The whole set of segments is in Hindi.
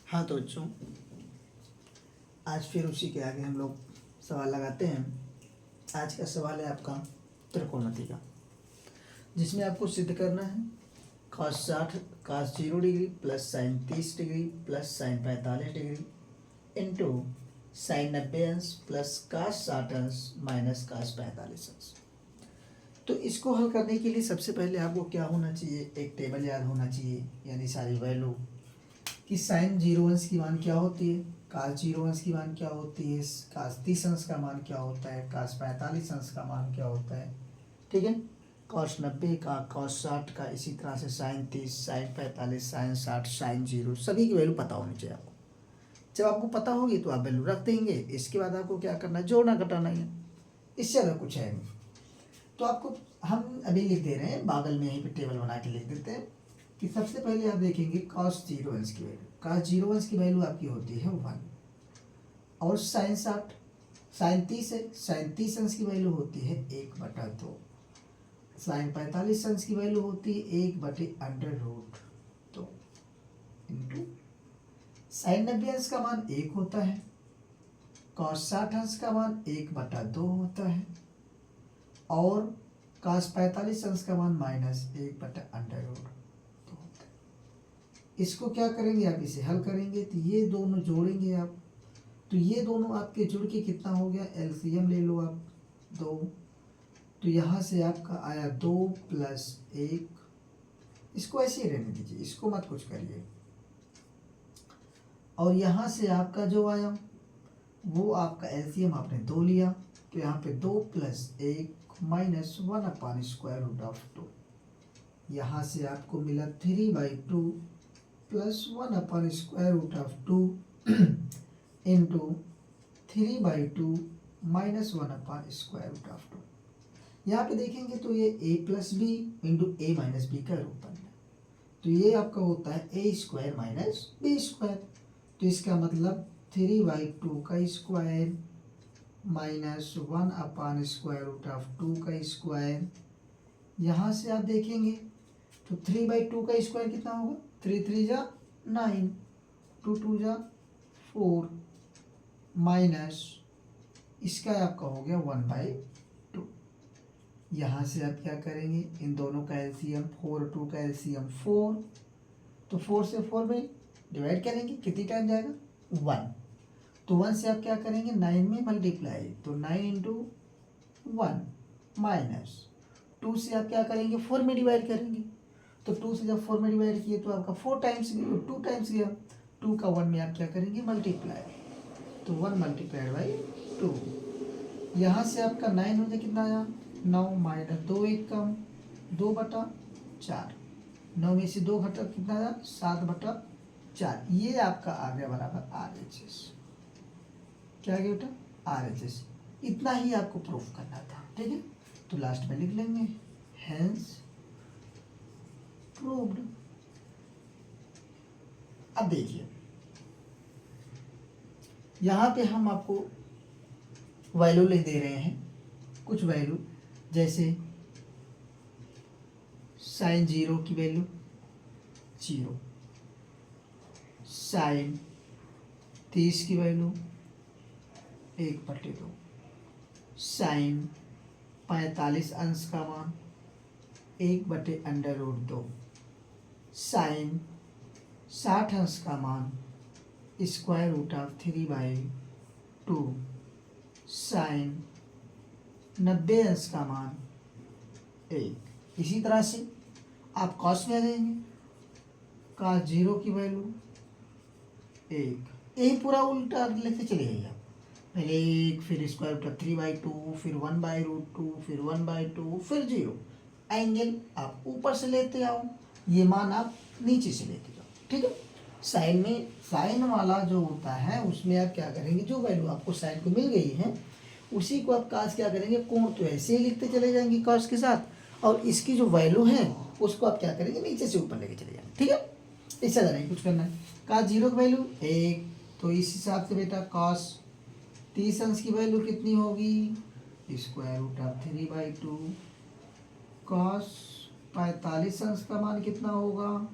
हाँ तो बच्चों, आज फिर उसी के आगे हम लोग सवाल लगाते हैं। आज का सवाल है आपका त्रिकोणमिति का, जिसमें आपको सिद्ध करना है cos 60 cos 0 degree plus sign 30 degree plus sign 45 degree into sine 90 अंश प्लस cos 60 अंश माइनस cos 45 अंश। तो इसको हल करने के लिए सबसे पहले आपको क्या होना चाहिए, एक टेबल याद होना चाहिए, यानी सारी वैल्यू कि साइन 0 अंश की मान क्या होती है, cos 0 अंश की मान क्या होती है, cos 30 अंश का मान क्या होता है, cos 45 अंश का मान क्या होता है। ठीक है, cos 90 का, cos 60 का, इसी तरह से साइन 30, साइन 45, साइन 60, साइन 0, सभी की वैल्यू पता होनी चाहिए आपको। जब आपको पता होगी तो आप वैल्यू रख देंगे। इसके बाद आपको क्या करना है, जोड़ना घटाना है, इससे अगर कुछ है नहीं। तो आपको हम अभी लिख दे रहे हैं, बागल में यहीं पे टेबल बना के लिख देते हैं कि सबसे पहले आप देखेंगे cos 0 अंश की वैल्यू। cos 0 अंश की वैल्यू आपकी होती है 1, और साइन 60, साइन 30 है, साइन 30 अंश की वैल्यू होती है 1/2, साइन 45 अंश की वैल्यू होती है 1/√2 इंटू साइन 90 अंश का मान 1 होता है, cos 60 अंश का मान 1/2 होता है, और cos 45 अंश का मान -1/√2। इसको क्या करेंगे, आप इसे हल करेंगे तो ये दोनों जोड़ेंगे आप, तो ये दोनों आपके जुड़ के कितना हो गया, एलसीएम ले लो आप 2, तो यहाँ से आपका आया 2 + 1। इसको ऐसे ही रहने दीजिए, इसको मत कुछ करिए। और यहाँ से आपका जो आया वो आपका एलसीएम आपने 2 लिया, तो यहाँ पे 2 + 1 -1/√2। यहाँ से आपको मिला 3/2 + 1/√2 इंटू 3/2 -1/√2। यहाँ पे देखेंगे तो ये a + b into a - b का रूप बन गया, तो ये आपका होता है a² - b²। तो इसका मतलब 3/2 का स्क्वायर -1/√2 का स्क्वायर। यहाँ से आप देखेंगे तो 3/2 का स्क्वायर कितना होगा, 3 3 जा 9, 2 2 जा 4, माइनस इसका आपका हो गया 1/2। यहाँ से आप क्या करेंगे, इन दोनों का एलसीएम 4 2 का एलसीएम 4, तो 4 से 4 में डिवाइड करेंगे, कितनी टाइम जाएगा 1, तो 1 से आप क्या करेंगे 9 में मल्टीप्लाई, तो 9 × 1 माइनस 2 से आप क्या करेंगे 4 में डिवाइड करेंगे, तो 2 से जब 4 में डिवाइड किए तो आपका 4 टाइम्स 2 टाइम्स गया, 2 का 1 में आप क्या करेंगे मल्टीप्लाई, तो 1 × 2। यहाँ से आपका 9 हो जाए कितना आया 9 - 2 1 कम 2/4, 9 में से 2 घटा कितना आया 7/4। ये आपका आ गया बराबर RHS। क्या आ गया बेटा RHS। इतना ही आपको प्रूफ करना था। ठीक है, तो लास्ट में लिख लेंगे हेंस प्रूव्ड। अब देखिए यहाँ पे हम आपको वैल्यू लिख दे रहे हैं, कुछ वैल्यू, जैसे साइन 0 की वैल्यू 0, साइन 30 की वैल्यू 1/2, साइन 45 अंश का मान 1/√2, साइन 60 अंश का मान √3/2, साइन 90 अंश का मान 1। इसी तरह से आप कॉस में आ जाएंगे, cos 0 की वैल्यू 1, यही पूरा उल्टा लिखते चले जाइए आप, पहले 1 फिर √3/2 फिर 1/√2 फिर 1/2 फिर 0। एंगल आप ऊपर से लेते आओ, ये मान आप नीचे से लेते जाओ। ठीक है, साइन में साइन वाला जो होता है उसमें आप क्या करेंगे, जो वैल्यू आपको साइन को मिल गई है उसी को आप cos क्या करेंगे, कोण तो ऐसे ही लिखते चले जाएंगे cos के साथ, और इसकी जो वैल्यू है उसको आप क्या करेंगे नीचे से ऊपर लेके चले जाएंगे। ठीक है, इससे ज़्यादा नहीं कुछ करना है। cos 0 की वैल्यू 1, तो इस हिसाब से बेटा cos 30 अंश की वैल्यू कितनी होगी, √3/2, cos 45 अंश का मान कितना होगा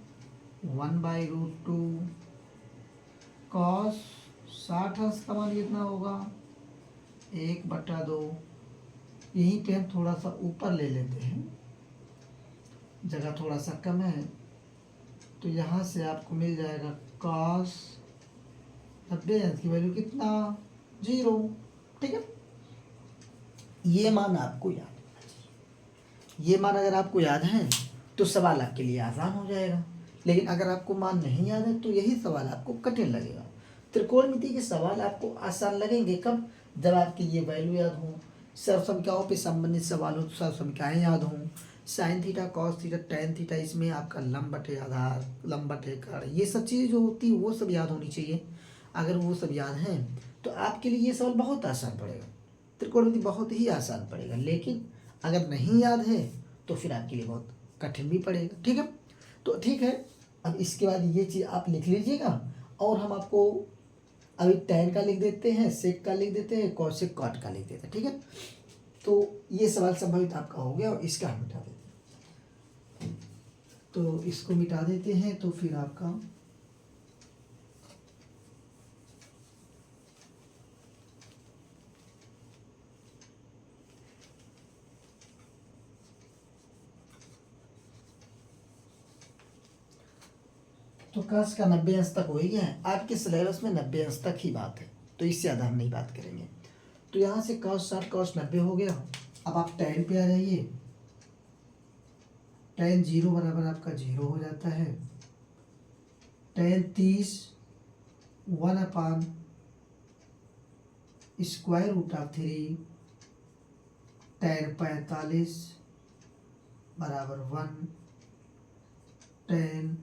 1/√2, कॉस 60 अंश का मान कितना होगा 1/2। यहीं पे हम थोड़ा सा ऊपर ले लेते हैं, जगह थोड़ा सा कम है, तो यहाँ से आपको मिल जाएगा कॉस 90 अंश की वैल्यू कितना 0। ठीक है, ये मान आपको याद होना चाहिए। ये मान अगर आपको याद है तो सवाल आपके लिए आसान हो जाएगा, लेकिन अगर आपको मान नहीं याद है तो यही सवाल आपको कठिन लगेगा। त्रिकोणमिति के सवाल आपको आसान लगेंगे कब, जब आपकी ये वैल्यू याद हो, सर्वसंख्याओं पे संबंधित सवाल हो तो सर्वसंख्याएं याद हों, sine theta cos theta tan theta, इसमें आपका लंब बटे आधार लंब बटे कर्ण, ये सब चीज़ें जो होती है वो सब याद होनी चाहिए। अगर वो सब याद हैं तो आपके लिए ये सवाल बहुत आसान पड़ेगा, त्रिकोणमिति बहुत ही आसान पड़ेगा। लेकिन अगर नहीं याद है तो फिर आपके लिए बहुत कठिन भी पड़ेगा। ठीक है, तो ठीक है, अब इसके बाद ये चीज़ आप लिख लीजिएगा, और हम आपको अभी tan का लिख देते हैं, sec का लिख देते हैं, cosec cot का लिख देते हैं। ठीक है, तो ये सवाल संभावित आपका हो गया, और इसका हम मिटा देते हैं। तो इसको मिटा देते हैं, तो फिर आपका तो cos का 90 अंश तक हो ही गया है। आपके सिलेबस में 90 अंश तक ही बात है, तो इससे ज़्यादा हम नहीं बात करेंगे। तो यहाँ से cos 60 cos 90 हो गया। अब आप tan पे आ जाइए, tan 0 बराबर आपका 0 हो जाता है, tan 30 1/√3 tan 45 बराबर 1, tan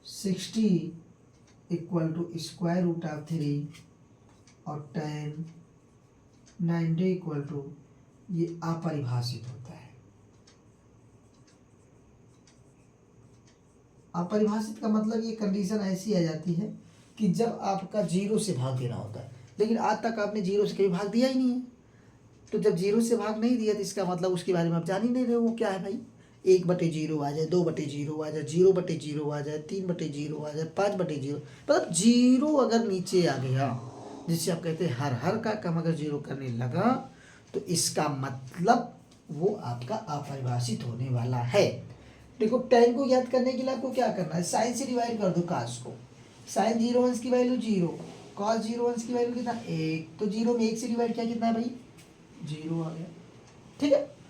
60 =√3 और tan 90 ये अपरिभाषित होता है। अपरिभाषित का मतलब ये कंडीशन ऐसी आ जाती है कि जब आपका 0 से भाग देना होता है, लेकिन आज तक आपने 0 से कभी भाग दिया ही नहीं है। तो जब 0 से भाग नहीं दिया तो इसका मतलब उसके बारे में आप जान ही नहीं रहे हो, वो क्या है भाई। 1/0 आ जाए, 2/0 आ जाए, 0/0 आ जाए, 3/0 आ जाए, 5/0, मतलब 0 अगर नीचे आ गया, जिससे आप कहते हैं हर का कम अगर 0 करने लगा, तो इसका मतलब वो आपका अपरिभाषित होने वाला है। देखो, tan को याद करने के लिए आपको क्या करना है, साइन से डिवाइड कर दो cos को। साइन 0 अंश की वैल्यू 0, cos 0 अंश की वैल्यू कितना 1, तो 0 में 1 से डिवाइड किया कितना है भाई 0 आ गया। ठीक है,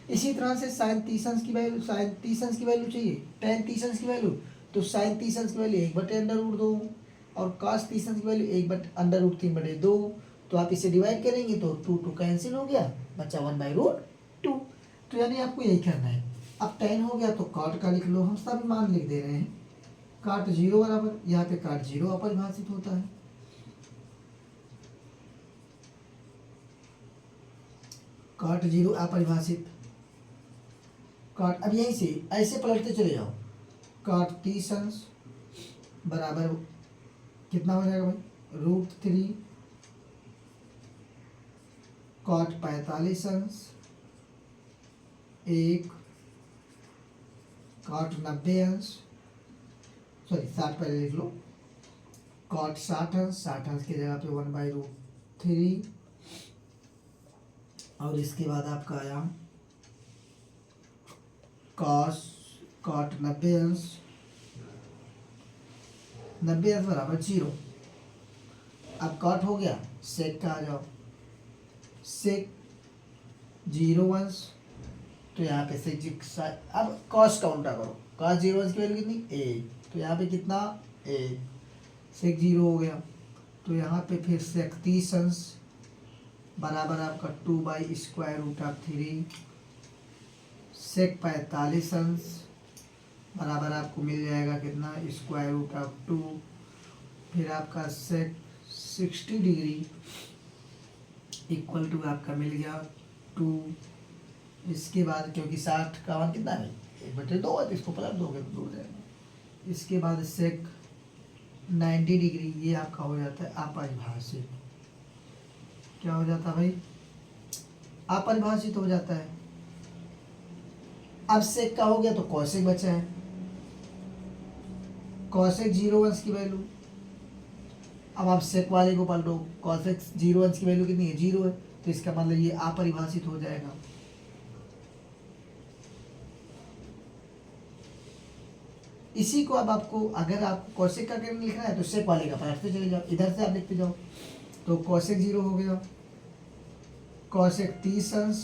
इसी तरह से साइन 30 अंश की वैल्यू, साइन 30 अंश की वैल्यू चाहिए, tan 30 अंश की वैल्यू, तो साइन 30 अंश की वैल्यू 1/√2 और cos 30 अंश की वैल्यू 1/√3/2। तो आप इसे डिवाइड करेंगे तो 2 कैंसिल हो गया, बचा 1/√2। तो यानी आपको यही करना है। अब tan हो गया तो cot का लिख लो, हम सभी मान लिख दे रहे हैं। cot 0 बराबर, यहाँ पे cot 0 अपरिभाषित होता है, cot 0 अपरिभाषित। cot, अब यहीं से ऐसे पलटते चले जाओ, cot 30 अंश बराबर कितना हो जाएगा भाई √3, cot 45 अंश 1, cot 90 अंश, सॉरी 60 पहले लिख लो, cot 60 अंश, 60 अंश की जगह पे 1/√3, और इसके बाद आपका आया cot 90 अंश, 90 अंश बराबर 0। अब cot हो गया, sec का आ जाओ, sec 0 अंश, तो यहाँ पे sec, अब cos का उल्टा करो, cos 0 अंश की वैल्यू कितनी 1, तो यहाँ पे कितना 1, sec 0 हो गया, तो यहाँ पे फिर sec 30 अंश बराबर आपका 2/√3, sec 45 अंश बराबर आपको मिल जाएगा कितना √2, फिर आपका sec 60 डिग्री = आपका मिल गया 2। इसके बाद क्योंकि 60 का मान कितना है 1/2 है, तो इसको पलट दोगे तो 2 हो जाएगा। इसके बाद sec 90 डिग्री, ये आपका हो जाता है अपरिभाषित। क्या हो जाता है भाई अपरिभाषित हो जाता है। अब sec का हो गया तो cosec बचा है, cosec 0 अंश की वैल्यू, अब आप सेक वाले को पलटो, कॉसेक 0 अंश की वैल्यू कितनी है, 0 है, तो इसका मतलब ये अपरिभाषित हो जाएगा। इसी को अब आपको अगर आपको कॉसेक का किरण लिखना है तो सेक वाले का पलटते चले जाओ, इधर से आप लिखते जाओ, तो कॉसेक 0 हो गया, कॉसेक 30 अंश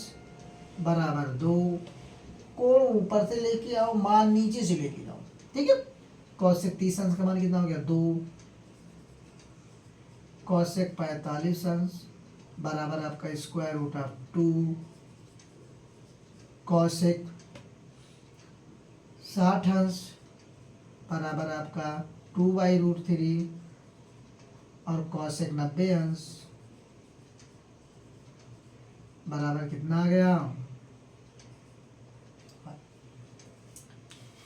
बराबर 2, कोण ऊपर से लेके आओ, मान नीचे से लेके जाओ, ठीक है। कॉसेक 30 अंश का मान कितना हो गया, 2, कॉसेक 45 अंश बराबर आपका स्क्वायर रूट ऑफ 2, कॉसेक 60 अंश बराबर आपका 2/√3 और कॉसेक 90 अंश बराबर कितना आ गया,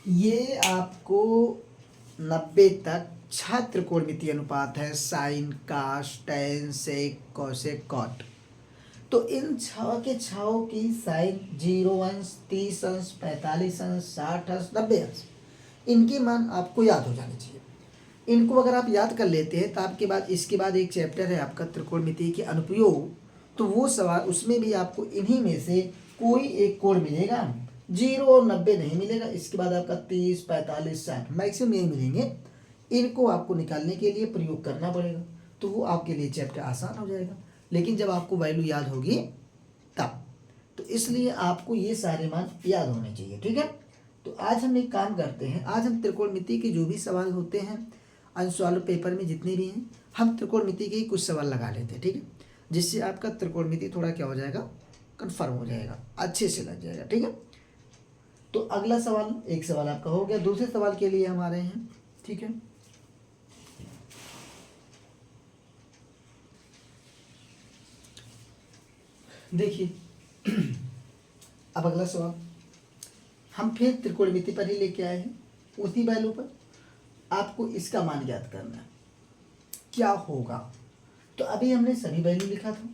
ये आपको 90 तक 6 त्रिकोणमितीय अनुपात है, साइन, कास, टैन, सेक, कॉसेक, कॉट। तो इन 6 के 6 की साइन 0 अंश, 30 अंश, 45 अंश, 60 अंश, 90 अंश, इनके मान आपको याद हो जाने चाहिए। इनको अगर आप याद कर लेते हैं तो आपके बाद इसके बाद एक चैप्टर है आपका त्रिकोणमिति के अनुप्रयोग, तो वो सवाल उसमें भी आपको इन्हीं में से कोई एक कोण मिलेगा, 0 और 90 नहीं मिलेगा। इसके बाद आपका 30, 45, 60 मैक्सिमम यही मिलेंगे। इनको आपको निकालने के लिए प्रयोग करना पड़ेगा, तो वो आपके लिए चैप्टर आसान हो जाएगा। लेकिन जब आपको वैल्यू याद होगी तब, तो इसलिए आपको ये सारे मान याद होने चाहिए, ठीक है। तो आज हम एक काम करते हैं, आज हम त्रिकोणमिति के जो भी सवाल होते हैं अंश वाले पेपर में जितने भी हैं, हम त्रिकोणमिति के ही कुछ सवाल लगा लेते हैं, ठीक है, जिससे आपका त्रिकोणमिति थोड़ा क्या हो जाएगा, कन्फर्म हो जाएगा, अच्छे से लग जाएगा, ठीक है। तो अगला सवाल, एक सवाल आपका हो गया, दूसरे सवाल के लिए हम आ रहे हैं, ठीक है। देखिए अब अगला सवाल हम फिर त्रिकोणमिति पर ही लेके आए हैं, उसी वैल्यू पर आपको इसका मान ज्ञात करना है, क्या होगा। तो अभी हमने सभी वैल्यू लिखा था,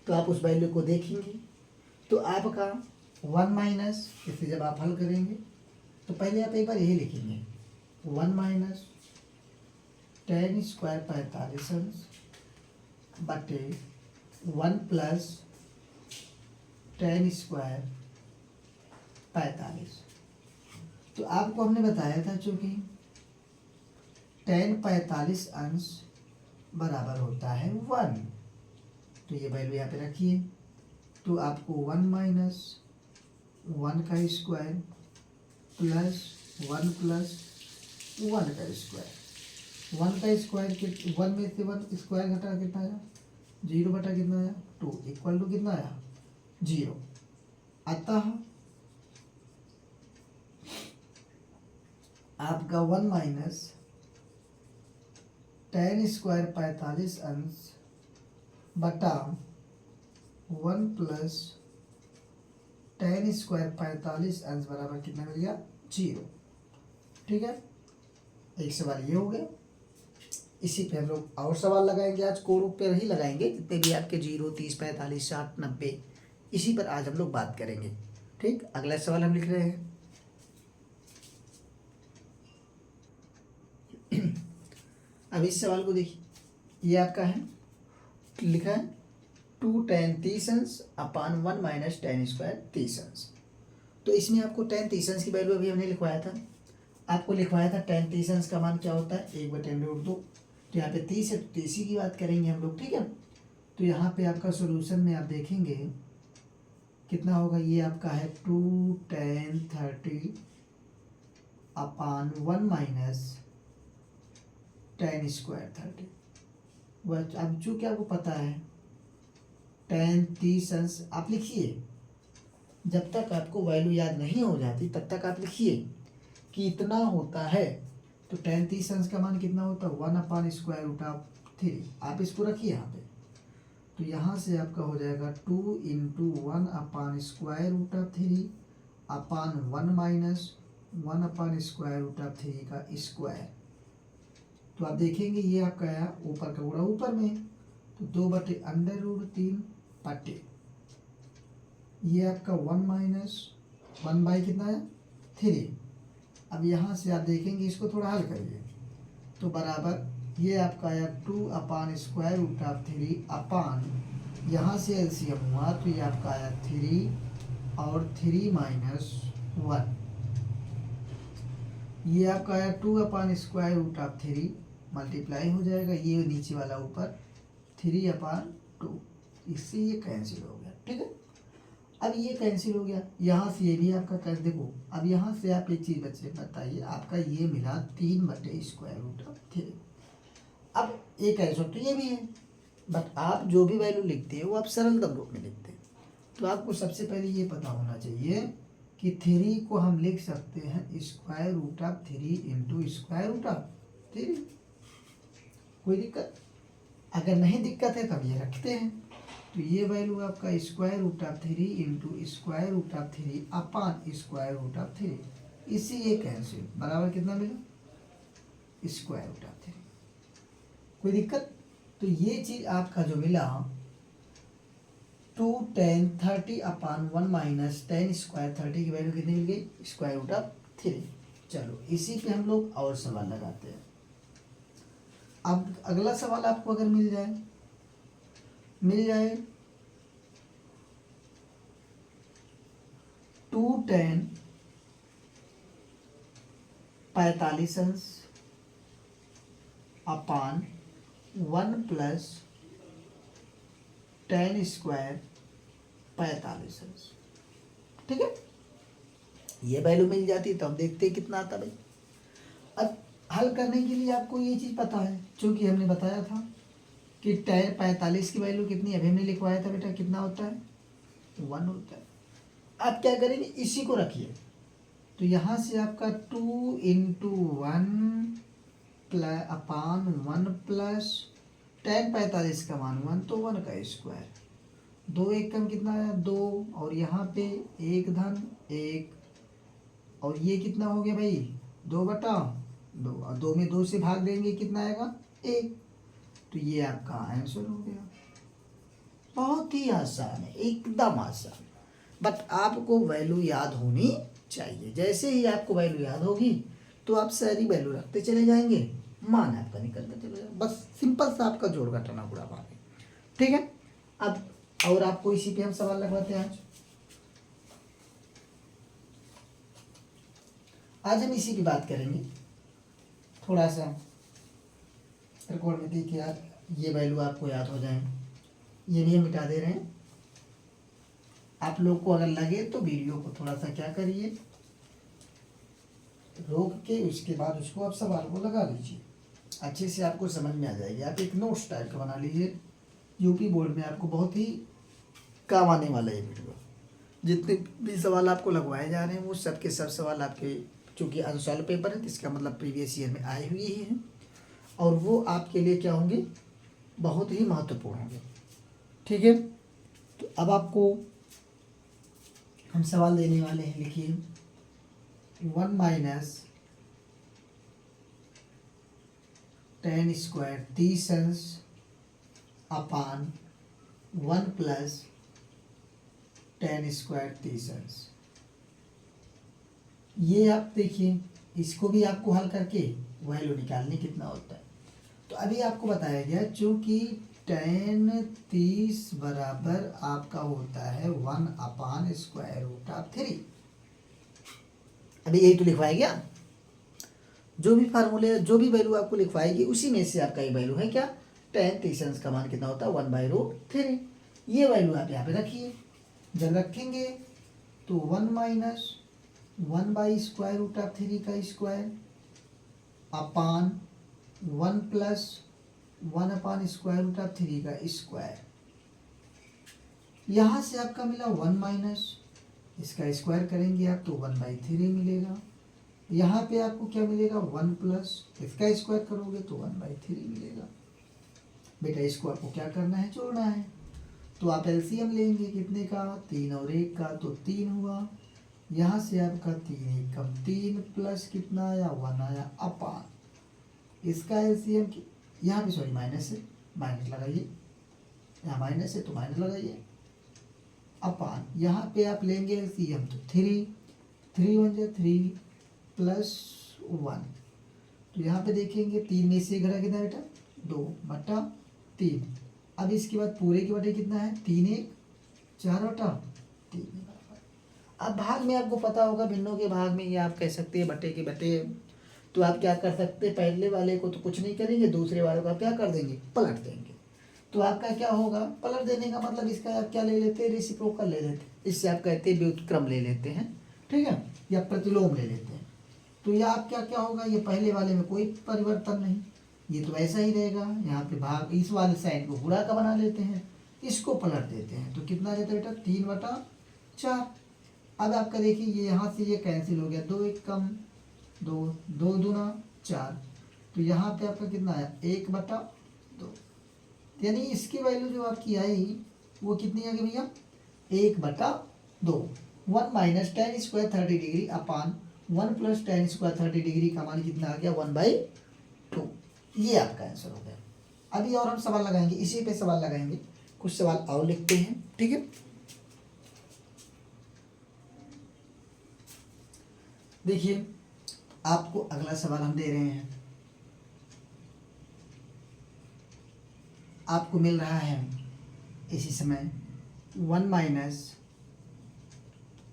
तो आप उस वैल्यू को देखेंगे तो आपका 1 माइनस, इसे जब आप हल करेंगे तो पहले आप एक बार यही लिखेंगे, 1 माइनस tan स्क्वायर 45 अंश बटे 1 प्लस tan स्क्वायर 45। तो आपको हमने बताया था चूंकि tan 45 अंश बराबर होता है 1, तो ये वैल्यू यहाँ पे रखिए, तो आपको 1 माइनस 1 का स्क्वायर प्लस 1 प्लस 1 का स्क्वायर, 1 का स्क्वायर के 1 में से 1 स्क्वायर घटा कितना आया, 0 बटा कितना आया 2, इक्वल टू कितना आया 0। अतः आपका 1 माइनस tan स्क्वायर 45 अंश बटा 1 प्लस tan स्क्वायर 45 अंश बराबर कितना मिल गया 0, ठीक है। एक सवाल ये हो गया, इसी पे हम लोग और सवाल लगाएंगे, आज कोणों पर ही लगाएंगे, जितने भी आपके 0, 30, 45, 60, 90, इसी पर आज हम लोग बात करेंगे, ठीक। अगला सवाल हम लिख रहे हैं अब इस सवाल को देखिए, ये आपका है, लिखा है 2 tan 30 अंश अपान 1 माइनस tan स्क्वायर 30 अंश। तो इसमें आपको tan 30 अंश की वैल्यू अभी हमने लिखवाया था, आपको लिखवाया था tan 30 अंश का मान क्या होता है 1/√2। तो यहाँ पे 30 है तो 30 की बात करेंगे हम लोग, ठीक है। तो यहाँ पे आपका सोल्यूशन में आप देखेंगे कितना होगा, ये आपका है 2 tan 30 अपान 1 माइनस tan स्क्वायर 30। वह अब चूँकि आपको पता है tan 30 अंश आप लिखिए, जब तक आपको वैल्यू याद नहीं हो जाती तब तक आप लिखिए कि इतना होता है। तो tan 30 अंश का मान कितना होता है 1 अपान स्क्वायर रूट ऑफ 3, आप इसको रखिए यहाँ पे, तो यहाँ से आपका हो जाएगा 2 into 1 upon square root of 3 upon 1 minus 1 upon square root of 3 का स्क्वायर। तो आप देखेंगे ये आपका आया ऊपर का गुणा ऊपर में, तो 2/√3 बटे ये आपका 1 माइनस 1 बाई कितना है 3। अब यहाँ से आप देखेंगे इसको थोड़ा हल करिए, तो बराबर ये आपका आया 2/√3 अपान, यहाँ से एलसीएम हुआ तो ये आपका आया 3 और 3 - 1, ये आपका आया 2/√3 मल्टीप्लाई हो जाएगा, ये नीचे वाला ऊपर 3/2, इससे ये कैंसिल हो गया। ठीक है, अब ये कैंसिल हो गया, यहाँ से ये भी आपका कर देखो। अब यहाँ से आप एक चीज़ बच्चे बताइए, आपका ये मिला 3/√3। अब ये कैंसिल तो ये भी है, बट आप जो भी वैल्यू लिखते हैं वो आप सरलतम रूप में लिखते हैं। तो आपको सबसे पहले ये पता होना चाहिए कि 3 को हम लिख सकते हैं √3 इंटू √3। कोई दिक्कत? अगर नहीं दिक्कत है तब ये रखते हैं। तो ये वैल्यू आपका √3 इंटू √3 अपान √3, इसी ये कैंसिल बराबर कितना मिला? √3। कोई दिक्कत? तो ये चीज़ आपका जो मिला 2 tan 30 अपान 1 माइनस tan स्क्वायर 30 की वैल्यू कितनी मिल गई? √3। चलो इसी पे हम लोग और सवाल लगाते हैं। अब अगला सवाल आपको अगर मिल जाए 2 tan 45 अंश अपान 1 प्लस tan स्क्वायर 45 अंश। ठीक है, ये वैल्यू मिल जाती तो हम देखते हैं कितना आता भाई। अब हल करने के लिए आपको ये चीज़ पता है, क्योंकि हमने बताया था कि tan 45 की वैल्यू कितनी, अभी हमने लिखवाया था बेटा, कितना होता है? 1 होता है। आप क्या करेंगे, इसी को रखिए, तो यहाँ से आपका 2 इंटू 1 अपान 1 प्लस tan 45 का मान 1 तो 1 का स्क्वायर, 2 1 कम कितना आया? 2, और यहाँ पे 1 धन 1, और ये कितना हो गया भाई? 2/2, और 2 में 2 से भाग देंगे कितना आएगा? 1। तो ये आपका आंसर हो गया। बहुत ही आसान है, एकदम आसान, बट आपको वैल्यू याद होनी चाहिए। जैसे ही आपको वैल्यू याद होगी तो आप सारी वैल्यू रखते चले जाएंगे, मान आपका निकलता चले जाएगा। बस सिंपल सा आपका जोड़ घटाना गुणा भाग है। ठीक है, अब और आपको इसी पे हम सवाल लगवाते हैं। आज हम इसी की बात करेंगे, थोड़ा सा त्रिकोणमिति की याद, ये वैल्यू आपको याद हो जाए। ये भी हम मिटा दे रहे हैं। आप लोग को अगर लगे तो वीडियो को थोड़ा सा क्या करिए, रोक के उसके बाद उसको आप सवाल को लगा लीजिए, अच्छे से आपको समझ में आ जाएगी। आप एक नोट्स टाइप का बना लीजिए, यूपी बोर्ड में आपको बहुत ही काम आने वाला है वीडियो। जितने भी सवाल आपको लगवाए जा रहे हैं वो सब के सब सवाल आपके, चूँकि अनुसार पेपर है तो इसका मतलब प्रीवियस ईयर में आए हुए ही हैं, और वो आपके लिए क्या होंगे? बहुत ही महत्वपूर्ण होंगे। ठीक है, तो अब आपको हम सवाल देने वाले हैं, लिखिए 1 माइनस tan स्क्वायर 30 अंश अपान 1 प्लस tan स्क्वायर 30 अंश। ये आप देखिए, इसको भी आपको हल करके वैल्यू निकालने कितना होता है। तो अभी आपको बताया गया, चूँकि tan 30 बराबर आपका होता है 1/√3। अभी यही तो लिखवाया गया, जो भी फार्मूले, जो भी वैल्यू आपको लिखवाएगी उसी में से आपका ये वैल्यू है क्या? tan 30 अंश का मान कितना होता है? 1/√3। ये वैल्यू आप यहाँ पे रखिए। जब रखेंगे तो 1 माइनस 1/√3 का स्क्वायर अपान 1 प्लस 1/√3 का स्क्वायर। यहाँ से आपका मिला 1 माइनस, इसका स्क्वायर करेंगे आप तो 1/3 मिलेगा। यहाँ पे आपको क्या मिलेगा? 1 प्लस, इसका स्क्वायर करोगे तो 1/3 मिलेगा। बेटा इसको आपको क्या करना है? जोड़ना है। तो आप एलसीएम लेंगे कितने का? 3 और 1 का, तो 3 हुआ। यहाँ से आपका 3 1 कम 3 प्लस कितना आया? 1 आया अपान इसका एलसीएम, यहाँ पे सॉरी माइनस है, माइनस लगाइए, यहाँ माइनस है तो माइनस लगाइए, अपान यहाँ पे आप लेंगे एलसीएम तो 3 1 जा 3 प्लस 1, तो यहाँ पे देखेंगे 3 में से घटा कितना बेटा? 2/3। अब इसके बाद पूरे के बटे कितना है 3 1 4/3 बराबर। अब भाग में आपको पता होगा, भिन्नों के भाग में ये आप कह सकते हैं बटे के बटे। तो आप क्या कर सकते हैं, पहले वाले को तो कुछ नहीं करेंगे, दूसरे वाले को आप क्या कर देंगे, पलट देंगे। तो आपका क्या होगा, पलट देने का मतलब इसका आप क्या ले लेते हैं, रेसिप्रोकल ले लेते हैं। इससे आप कहते हैं व्युत्क्रम ले लेते हैं, ठीक है, या प्रतिलोम ले लेते हैं। तो यह आप क्या क्या होगा, ये पहले वाले में कोई परिवर्तन नहीं, ये तो ऐसा ही रहेगा। यहाँ पे भाग इस वाले साइड को गुणा का बना लेते हैं, इसको पलट देते हैं, तो कितना रहता है बेटा 3/4। अब आपका देखिए ये यहाँ से ये कैंसिल हो गया, 2 1 कम 2, 2 दूना 4, तो यहाँ पे आपका कितना आया 1/2। यानी इसकी वैल्यू जो आपकी आई वो कितनी आ गई भैया 1/2। 1 माइनस tan स्क्वायर 30 डिग्री अपान 1 प्लस tan स्क्वायर 30 डिग्री का मान कितना आ गया 1/2। ये आपका आंसर हो गया। अभी और हम सवाल लगाएंगे, इसी पे सवाल लगाएंगे, कुछ सवाल और लिखते हैं, ठीक है। देखिए आपको अगला सवाल हम दे रहे हैं, आपको मिल रहा है इसी समय 1 माइनस,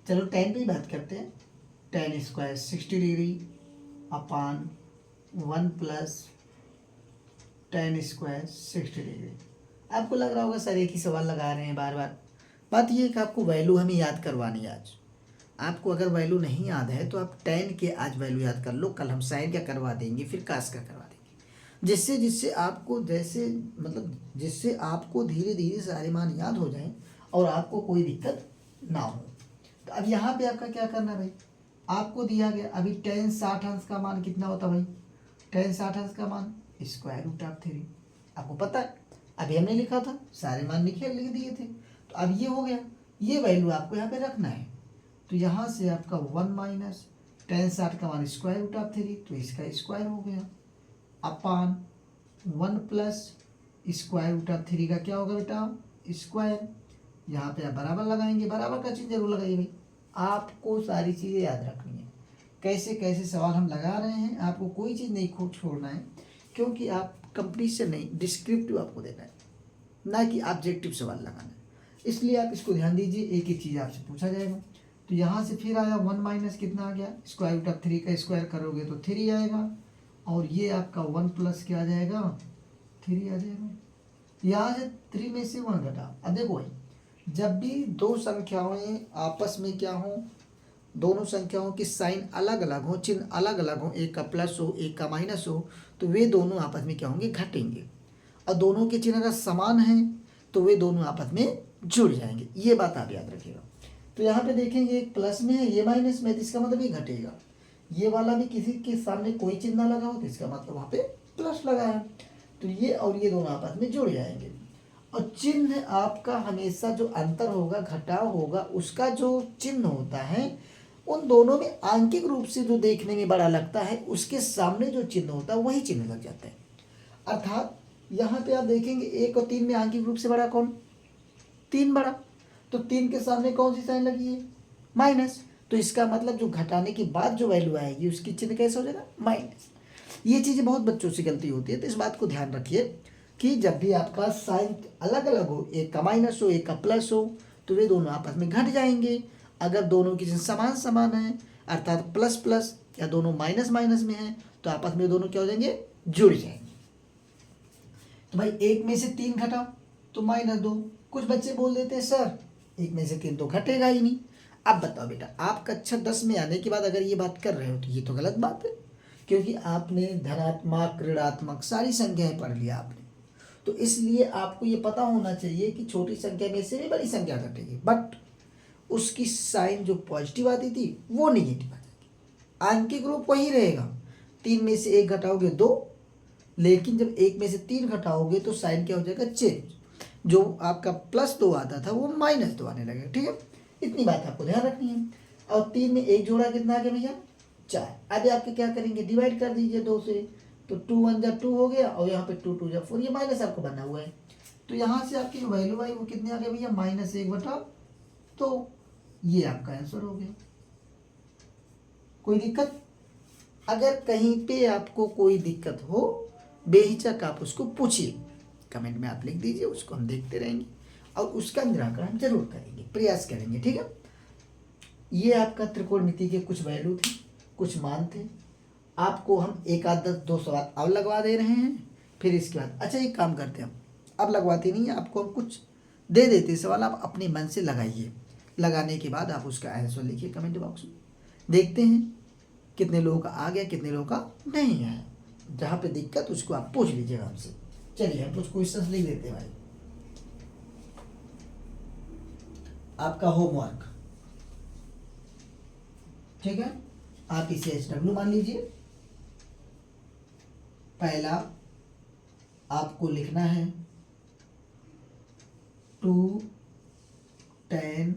चलो tan पे ही बात करते हैं, tan स्क्वायर 60 डिग्री अपान 1 प्लस tan स्क्वायर 60 डिग्री। आपको लग रहा होगा सर एक ही सवाल लगा रहे हैं बार बार। बात ये है कि आपको वैल्यू हमें याद करवानी है आज। आपको अगर वैल्यू नहीं याद है तो आप tan के आज वैल्यू याद कर लो, कल हम sin का करवा देंगे, फिर cos का करवा देंगे, जिससे आपको जैसे मतलब जिससे आपको धीरे धीरे सारे मान याद हो जाएं और आपको कोई दिक्कत ना हो। तो अब यहाँ पे आपका क्या करना है भाई, आपको दिया गया अभी tan 60 अंश का मान कितना होता भाई, tan 60 अंश का मान √3। आपको पता है, अभी हमने लिखा था, सारे मान लिख दिए थे। तो अब ये हो गया, ये वैल्यू आपको यहाँ पे रखना है। तो यहाँ से आपका 1 माइनस tan 60 का मान √3, तो इसका स्क्वायर हो गया अपान 1 प्लस √3 का क्या होगा बेटा स्क्वायर। यहाँ पे आप बराबर लगाएंगे, बराबर का चीज़ जरूर लगाइए भाई, आपको सारी चीज़ें याद रखनी है। कैसे कैसे सवाल हम लगा रहे हैं, आपको कोई चीज़ नहीं खोट छोड़ना है, क्योंकि आप कंप्लीशन नहीं डिस्क्रिप्टिव आपको देना है, ना कि ऑब्जेक्टिव सवाल लगाना है। इसलिए आप इसको ध्यान दीजिए, एक ही चीज़ आपसे पूछा जाएगा। तो यहाँ से फिर आया 1 माइनस कितना आ गया √3 का स्क्वायर करोगे तो 3 आएगा, और ये आपका 1 प्लस क्या आ जाएगा 3 आ जाएगा। यहाँ से 3 में से 1 घटा। अब देखो भाई, जब भी दो संख्याएं आपस में क्या हो, दोनों संख्याओं की साइन अलग अलग हो, चिन्ह अलग अलग हो, एक का प्लस हो एक का माइनस हो, तो वे दोनों आपस में क्या होंगे घटेंगे। और दोनों के चिन्ह अगर समान हैं तो वे दोनों आपस में जुड़ जाएंगे, ये बात आप याद रखिएगा। तो यहाँ पे देखेंगे एक प्लस में है ये माइनस में, तो इसका मतलब ये घटेगा। ये वाला भी किसी के सामने कोई चिन्ह ना लगा हो तो इसका मतलब वहाँ पे प्लस लगा है, तो ये और ये दोनों आपस में जुड़ जाएंगे। और चिन्ह आपका हमेशा जो अंतर होगा, घटाव होगा, उसका जो चिन्ह होता है उन दोनों में आंकिक रूप से जो देखने में बड़ा लगता है, उसके सामने जो चिन्ह होता है वही चिन्ह लग जाता है। अर्थात यहाँ पे आप देखेंगे 1 और 3 में आंकिक रूप से बड़ा कौन, 3 बड़ा, तो 3 के सामने कौन सी साइन लगी है माइनस, तो इसका मतलब जो घटाने के बाद जो वैल्यू आएगी उसकी चिन्ह कैसे हो जाएगा माइनस। ये चीज़ें बहुत बच्चों से गलती होती है, तो इस बात को ध्यान रखिए कि जब भी आपका साइन अलग अलग हो, एक का माइनस हो एक का प्लस हो, तो वे दोनों आपस में घट जाएंगे। अगर दोनों की चिन्ह समान समान है, अर्थात प्लस प्लस, या दोनों माइनस माइनस में है, तो आपस में दोनों क्या हो जाएंगे जुड़ जाएंगे। तो भाई 1 में से 3 घटाओ तो -2। कुछ बच्चे बोल देते हैं सर 1 में से 3 तो घटेगा ही नहीं। अब बताओ बेटा, आप कक्षा 10 में आने के बाद अगर ये बात कर रहे हो तो ये तो गलत बात है, क्योंकि आपने धनात्मक ऋणात्मक सारी संख्याएं पढ़ लिया आपने, तो इसलिए आपको ये पता होना चाहिए कि छोटी संख्या में से भी बड़ी संख्या घटेगी, बट उसकी साइन जो पॉजिटिव आती थी वो निगेटिव आ जाएगी। आंकिक रूप वही रहेगा, 3 में से 1 घटाओगे 2, लेकिन जब 1 में से 3 घटाओगे तो साइन क्या हो जाएगा चेंज, जो आपका +2 आता था वो -2 आने लगेगा। ठीक है, इतनी बात आपको ध्यान रखनी है। और 3 में 1 जोड़ा कितना आ गया भैया 4। अब आपके क्या करेंगे, डिवाइड कर दीजिए 2 से, तो 2 1 जा 2 हो गया, और यहाँ पे 2 2 जा 4, ये माइनस आपको बना हुआ है, तो यहाँ से आपकी वैल्यू आई वो कितने आ गए भैया -1/2। तो ये आपका आंसर हो गया। कोई दिक्कत? अगर कहीं पे आपको कोई दिक्कत हो बेहिचक आप उसको पूछिए, कमेंट में आप लिख दीजिए, उसको हम देखते रहेंगे और उसका निराकरण हम जरूर करेंगे, प्रयास करेंगे। ठीक है, ये आपका त्रिकोणमिति के कुछ वैल्यू थे, कुछ मान थे। आपको हम एक आध 2 सवाल अब लगवा दे रहे हैं, फिर इसके बाद अच्छा एक काम करते हैं, हम अब लगवाते नहीं है, आपको हम कुछ दे देते सवाल, आप अपने मन से लगाइए। लगाने के बाद आप उसका आंसर लिखिए कमेंट बॉक्स में, देखते हैं कितने लोगों का आ गया, कितने लोगों का नहीं आया। जहाँ पे दिक्कत उसको आप पूछ लीजिएगा हमसे। चलिए हम कुछ क्वेश्चन लिख देते हैं भाई। आपका होमवर्क, ठीक है, आप इसे HW मान लीजिए। पहला आपको लिखना है 2 tan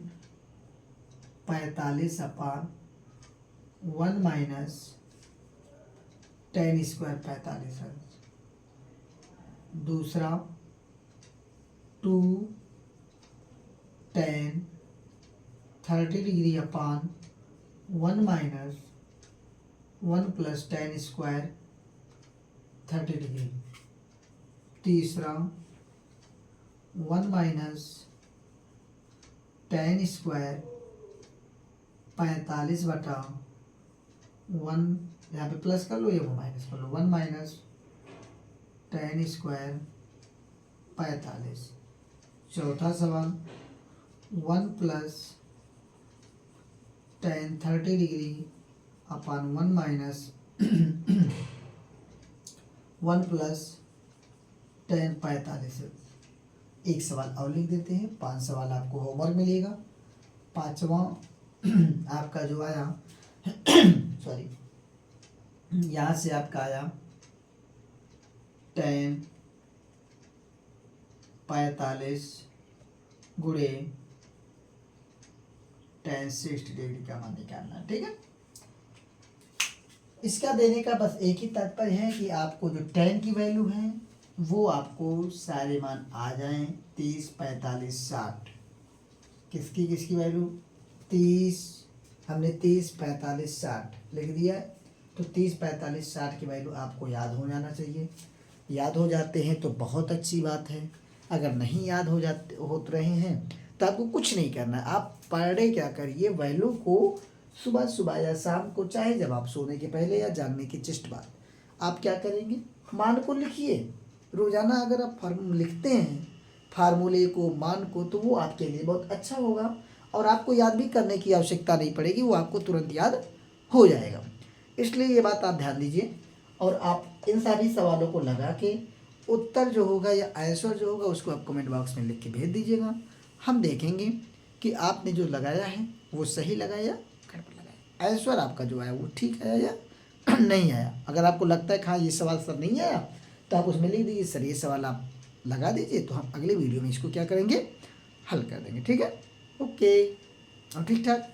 45 अपान 1 माइनस tan स्क्वायर 45 है। दूसरा 2 tan 30 डिग्री अपान 1 minus 1 plus tan square 30 degree. तीसरा 1 माइनस tan स्क्वायर 45 बटा 1, यहाँ पे प्लस कर लो, ये वो माइनस कर लो, 1 माइनस tan स्क्वायर 45। चौथा सवाल 1 प्लस tan 30 डिग्री अपान 1 माइनस 1 प्लस tan 45 है। एक सवाल और लिख देते हैं, 5 सवाल आपको होमवर्क मिलेगा। पांचवा आपका जो आया सॉरी, यहाँ से आपका आया tan 45 गुणे tan 60 डिग्री का मान निकालना। ठीक है, इसका देने का बस एक ही तात्पर्य है कि आपको जो tan की वैल्यू है वो आपको सारे मान आ जाएं, 30, 45, 60। किसकी किसकी वैल्यू 30, हमने 30, 45, 60 लिख दिया है। तो 30, 45, 60 की वैल्यू आपको याद हो जाना चाहिए। याद हो जाते हैं तो बहुत अच्छी बात है, अगर नहीं याद हो रहे हैं तो आपको कुछ नहीं करना है। आप पर डे क्या करिए, वैल्यू को सुबह सुबह या शाम को, चाहे जब आप सोने के पहले या जागने के जस्ट बाद, आप क्या करेंगे, मान को लिखिए। रोज़ाना अगर आप लिखते हैं फार्मूले को, मान को, तो वो आपके लिए बहुत अच्छा होगा और आपको याद भी करने की आवश्यकता नहीं पड़ेगी, वो आपको तुरंत याद हो जाएगा। इसलिए ये बात आप ध्यान दीजिए और आप इन सभी सवालों को लगा के उत्तर जो होगा या आंसर जो होगा उसको आप कमेंट बॉक्स में लिख के भेज दीजिएगा। हम देखेंगे कि आपने जो लगाया है वो सही लगाया या गड़बड़ लगाया, आंसर आपका जो आया वो ठीक आया या नहीं आया। अगर आपको लगता है कि हाँ ये सवाल सर नहीं आया तो आप उसमें लिख दीजिए सर ये सवाल आप लगा दीजिए, तो हम अगले वीडियो में इसको क्या करेंगे, हल कर देंगे। ठीक है, ओके, ठीक ठाक।